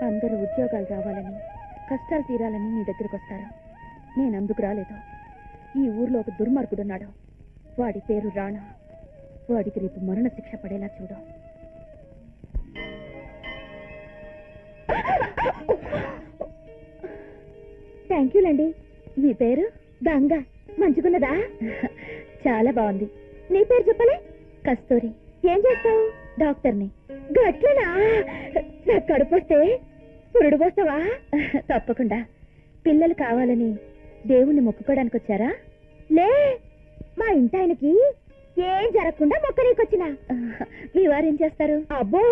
అందరూ ఉద్యోగాలు రావాలని, కష్టాలు తీరాలని నీ దగ్గరకు వస్తారు. నేను అందుకు రాలేదు. ఈ ఊర్లో ఒక దుర్మార్గుడున్నాడు. వాడి పేరు రాణా. వాడికి రేపు మరణ శిక్ష పడేలా చూడు. థ్యాంక్ యూలండి. మీ పేరు? గంగ. మంచిగున్నదా? చాలా బాగుంది. నీ పేరు చెప్పలే? కస్తూరి. ఏం చేస్తావు? డాక్టర్ని. గట్లనా? నాకు కడుపొస్తే పురుడు పోస్తావా? తప్పకుండా. పిల్లలు కావాలని దేవుణ్ణి మొక్కుకోవడానికి వచ్చారా? లే, మా ఇంటి ఆయనకి ఏం జరగకుండా మొక్కనీకొచ్చినా. మీ వారేం చేస్తారు? అబ్బో,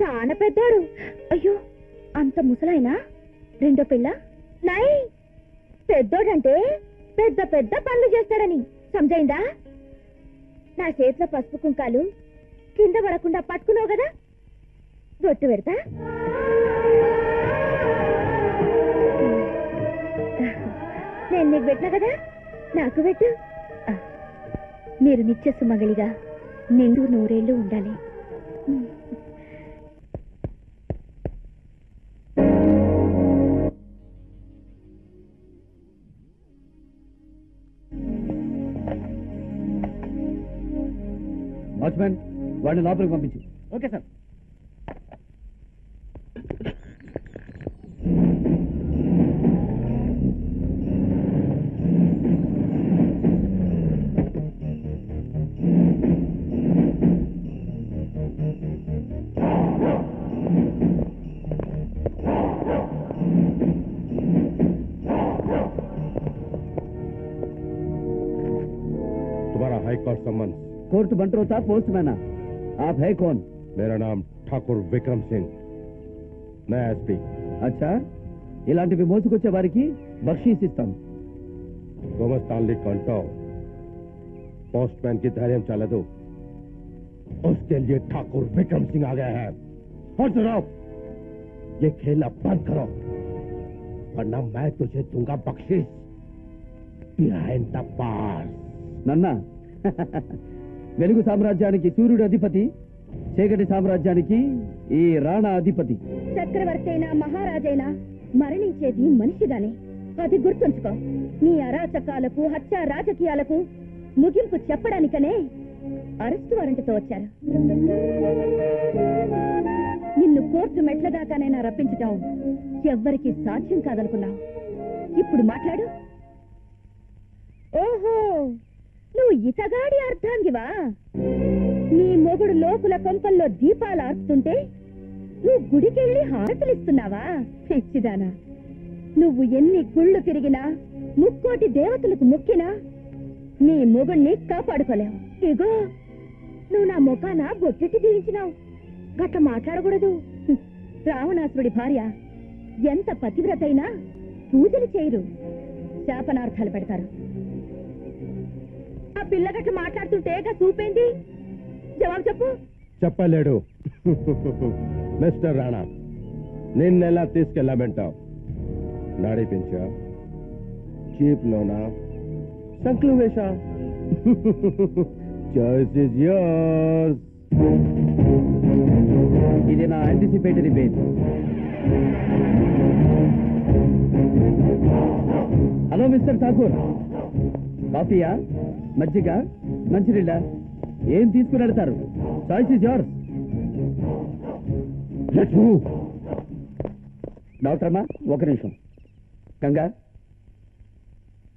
చాలా పెద్దోడు. అయ్యో, అంత ముసలాయనా? రెండో పిల్ల? నై, పెద్దోడంటే పెద్ద పెద్ద పనులు చేస్తాడని సమజైందా? నా చేతిలో పసుపు కుంకాలు కింద పడకుండా పట్టుకున్నావు కదా, బొట్టు పెడతా. నేను నీకు పెట్టినా కదా, నాకు పెట్టు. మీరు నిత్య సుమగలిగా నిండు నూరేళ్లు ఉండాలి. వాచ్మెన్, వాడిని లోపలికి పంపించు. Okay sir. तुम्हारा हाई कोर्ट सम्मन। कोर्ट बंटरोता पोस्टमैन। आप है कौन? मेरा नाम ठाकुर विक्रम सिंह, मैं एसपी। अच्छा, इलांटिవి మోసుకొచ్చే వారికి బక్షీస్ ఇస్తాం. गोमस्तानली कंटो पोस्टमैन की धैर्य चला दो, उसके लिए ठाकुर विक्रम सिंह आ गया है। और सुनो, ये खेल अब बंद करो, वरना मैं तुझे दूंगा बख्शीश बिहाइंड द बार्स। నన్నా, వెలుగు సామ్రాజ్యానికి సూర్యుడు అధిపతి, చీకటి సామ్రాజ్యానికి ఈ రాణా అధిపతి. చక్రవర్తి అయినా మహారాజైనా మరణించేది మనిషిగానే, అది గుర్తుంచుకో. నీ అరాచకాలకు, హత్య రాజకీయాలకు ముగింపు చెప్పడానికనే అరెస్టు వారెంట్తో వచ్చారు. నిన్ను కోర్టు మెట్ల దాకానైనా రప్పించటం ఎవ్వరికీ సాధ్యం కాదనుకున్నావు. ఇప్పుడు మాట్లాడు. ఓహో, నువ్వు ఇతగాడి అర్థాంగివా? నీ మొగుడు లోకుల కొంపల్లో దీపాలు ఆర్పుతుంటే నువ్వు గుడికెళ్ళి హారతులిస్తున్నావా? పిచ్చిదానా, నువ్వు ఎన్ని గుళ్ళు తిరిగినా, ముక్కోటి దేవతలకు మొక్కినా నీ మొగుణ్ణి కాపాడుకోలేవు. ఇగో, నువ్వు నా ముఖాన బొట్టెట్టి దీవించినావు. గట్ల మాట్లాడకూడదు. రావణాసురుడి భార్య ఎంత పతివ్రతైనా పూజలు చేయరు, శాపనార్థాలు పెడతారు. ఆ పిల్లగట్లు మాట్లాడుతుంటే చూపేంది? జవాబు చెప్పు. చెప్పలేడు. మిస్టర్ రాణా, నిన్నెలా తీసుకెళ్ళమంటావు? నడిపించా, చీప్లోనా, సంక్లు వేషా? Choice is yours. ఇది నా anticipatory bail. Hello mister Thakur, కాఫీయా, మజ్జిగ, మంచినీళ్ళ, ఏం తీసుకుని వెళ్తారు? Choice is yours. డాక్టర్ అమ్మా, ఒక నిమిషం. గంగా,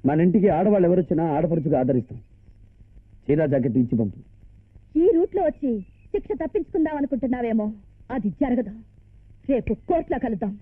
మన ఇంటికి ఆడవాళ్ళు ఎవరొచ్చినా ఆడపడుచుగా ఆదరిస్తాం. చీరా జాకెట్ ఇచ్చి పంపు. ఈ రూట్లో వచ్చి శిక్ష తప్పించుకుందాం అనుకుంటున్నావేమో, అది జరగదు. రేపు కోర్టులో కలుద్దాం.